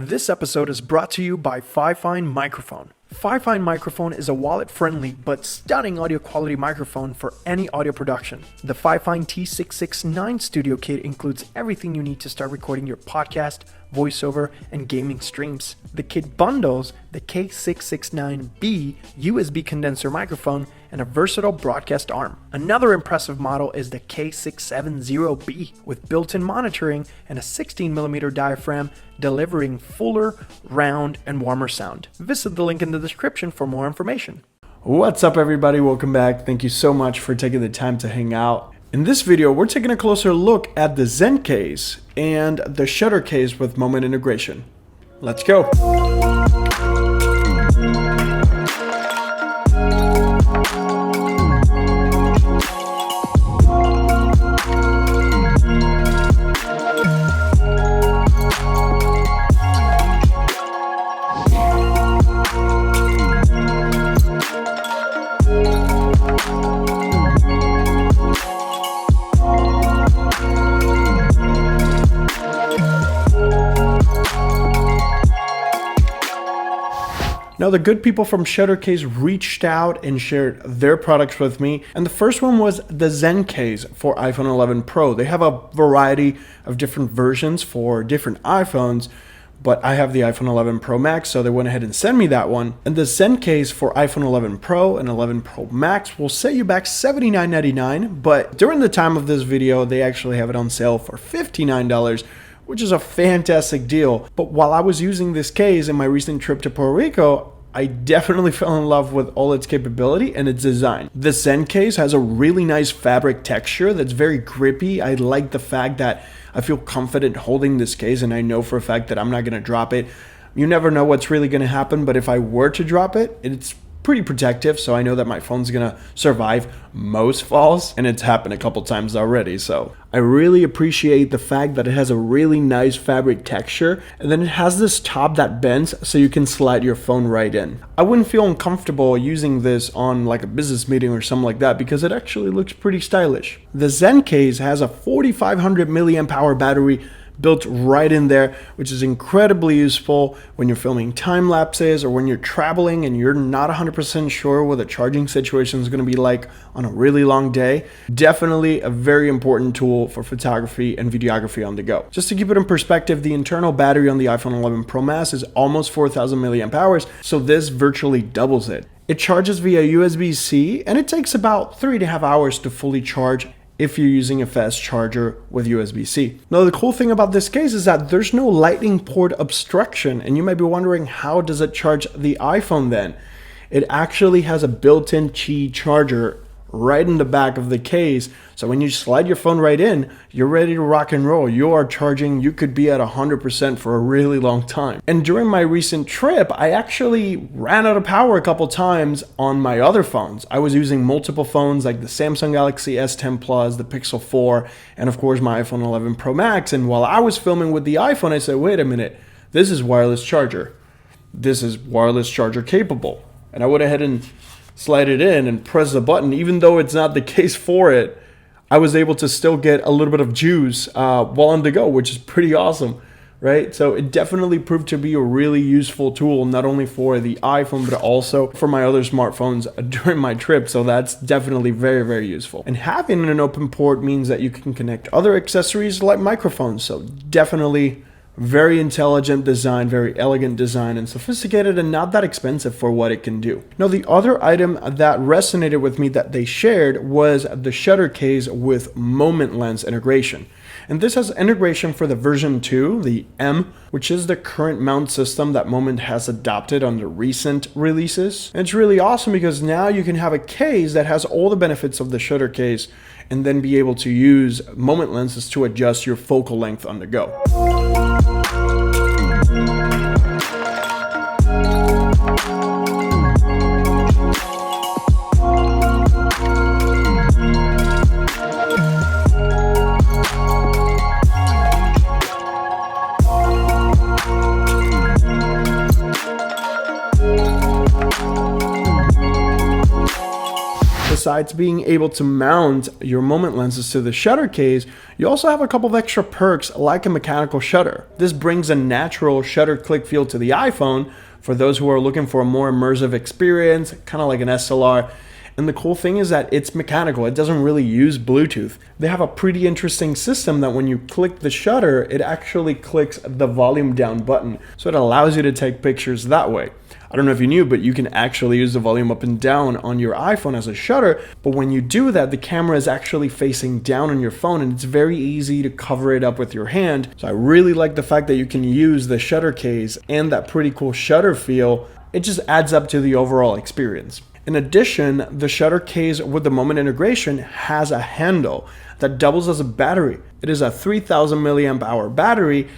This episode is brought to you by Fifine Microphone. Fifine Microphone is a wallet-friendly but stunning audio quality microphone for any audio production. The Fifine T669 Studio Kit includes everything you need to start recording your podcast, voiceover, and gaming streams. The kit bundles the K669B USB condenser microphone and a versatile broadcast arm. Another impressive model is the K670B with built-in monitoring and a 16mm diaphragm delivering fuller, round, and warmer sound. Visit the link in the description for more information. What's up everybody, welcome back. Thank you so much for taking the time to hang out. In this video, we're taking a closer look at the Zen Case and the Shuttercase with Momen integration. Let's go. Now, the good people from Shuttercase reached out and shared their products with me, and the first one was the Zen Case for iPhone 11 Pro. They have a variety of different versions for different iPhones, but I have the iPhone 11 Pro Max, so they went ahead and sent me that one. And the Zen Case for iPhone 11 Pro and 11 Pro Max will set you back $79.99, but during the time of this video, they actually have it on sale for $59, which is a fantastic deal. But while I was using this case in my recent trip to Puerto Rico, I definitely fell in love with all its capability and its design. The Zen Case has a really nice fabric texture that's very grippy. I like the fact that I feel confident holding this case, and I know for a fact that I'm not gonna drop it. You never know what's really gonna happen, but if I were to drop it, it's pretty protective, so I know that my phone's gonna survive most falls, and it's happened a couple times already. So I really appreciate the fact that it has a really nice fabric texture, and then it has this top that bends so you can slide your phone right in. I wouldn't feel uncomfortable using this on like a business meeting or something like that because it actually looks pretty stylish. The Zen Case has a 4500 milliamp hour battery built right in there, which is incredibly useful when you're filming time lapses or when you're traveling and you're not 100% sure what the charging situation is going to be like on a really long day. Definitely a very important tool for photography and videography on the go. Just to keep it in perspective, the internal battery on the iPhone 11 Pro Max is almost 4000 milliamp hours, so this virtually doubles it. It charges via USB-C, and it takes about 3.5 hours to fully charge if you're using a fast charger with USB-C. Now, the cool thing about this case is that there's no lightning port obstruction, and you might be wondering, how does it charge the iPhone then? It actually has a built-in Qi charger right in the back of the case, so when you slide your phone right in, you're ready to rock and roll. You are charging, you could be at 100% for a really long time. And during my recent trip, I actually ran out of power a couple times on my other phones. I was using multiple phones like the Samsung Galaxy S10 Plus, the Pixel 4, and of course my iPhone 11 Pro Max. And while I was filming with the iPhone, I said, wait a minute, this is wireless charger. This is wireless charger capable. And I went ahead and slide it in and press the button. Even though it's not the case for it, I was able to still get a little bit of juice while on the go, which is pretty awesome, right? So it definitely proved to be a really useful tool, not only for the iPhone, but also for my other smartphones during my trip. So that's definitely very, very useful. And having an open port means that you can connect other accessories like microphones. So definitely very intelligent design, very elegant design, and sophisticated, and not that expensive for what it can do. Now, the other item that resonated with me that they shared was the Shuttercase with Momen Lens integration. And this has integration for the version 2, the M, which is the current mount system that Momen has adopted on the recent releases. And it's really awesome because now you can have a case that has all the benefits of the Shuttercase and then be able to use Momen lenses to adjust your focal length on the go. besides being able to mount your Momen lenses to the shutter case, you also have a couple of extra perks like a mechanical shutter. This brings a natural shutter click feel to the iPhone for those who are looking for a more immersive experience, kind of like an SLR. And the cool thing is that it's mechanical. It doesn't really use Bluetooth. They have a pretty interesting system that when you click the shutter, it actually clicks the volume down button. So it allows you to take pictures that way. I don't know if you knew, but you can actually use the volume up and down on your iPhone as a shutter. But when you do that, the camera is actually facing down on your phone and it's very easy to cover it up with your hand. So I really like the fact that you can use the shutter case and that pretty cool shutter feel. It just adds up to the overall experience. In addition, the shutter case with the Momen integration has a handle that doubles as a battery. It is a 3000 milliamp hour battery,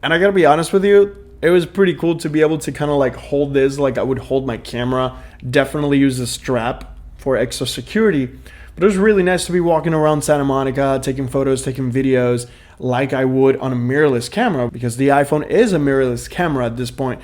and I gotta be honest with you, it was pretty cool to be able to kind of like hold this like I would hold my camera. Definitely use the strap for extra security, but it was really nice to be walking around Santa Monica, taking photos, taking videos like I would on a mirrorless camera, because the iPhone is a mirrorless camera at this point.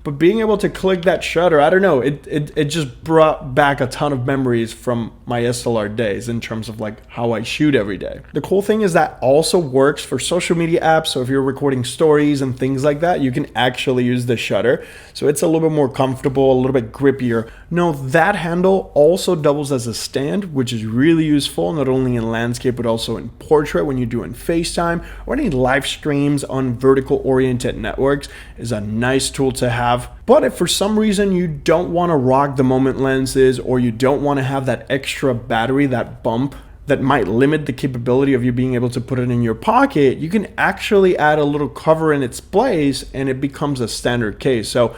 But being able to click that shutter, I don't know, it just brought back a ton of memories from my SLR days in terms of like how I shoot every day. The cool thing is that also works for social media apps. So if you're recording stories and things like that, you can actually use the shutter. So it's a little bit more comfortable, a little bit grippier. No, that handle also doubles as a stand, which is really useful, not only in landscape, but also in portrait when you're doing FaceTime or any live streams on vertical oriented networks is a nice tool to have. But if for some reason you don't want to rock the Momen lenses or you don't want to have that extra battery, that bump that might limit the capability of you being able to put it in your pocket, you can actually add a little cover in its place and it becomes a standard case. So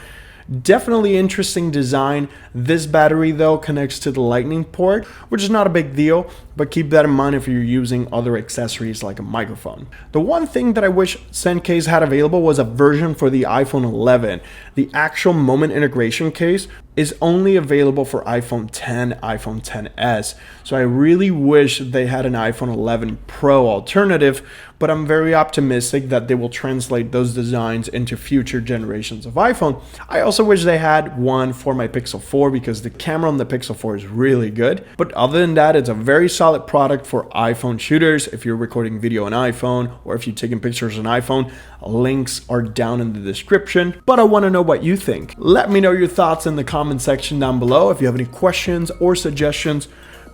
definitely interesting design. This battery though connects to the lightning port, which is not a big deal, but keep that in mind if you're using other accessories like a microphone. The one thing that I wish Zencase had available was a version for the iPhone 11. The actual Momen integration case is only available for iPhone 10, iPhone 10s. So I really wish they had an iPhone 11 Pro alternative, but I'm very optimistic that they will translate those designs into future generations of iPhone. I also wish they had one for my Pixel 4 because the camera on the Pixel 4 is really good. But other than that, it's a very solid product for iPhone shooters. If you're recording video on iPhone or if you're taking pictures on iPhone, links are down in the description. But I want to know what you think. Let me know your thoughts in the comment section down below. If you have any questions or suggestions,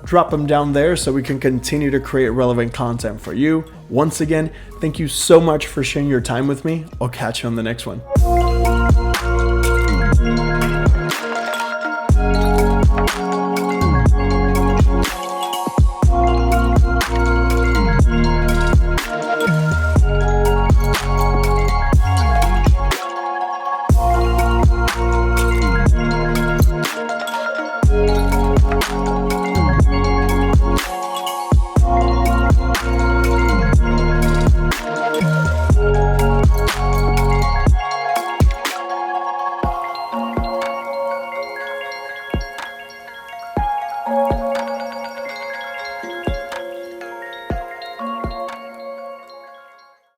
drop them down there so we can continue to create relevant content for you. Once again, thank you so much for sharing your time with me. I'll catch you on the next one.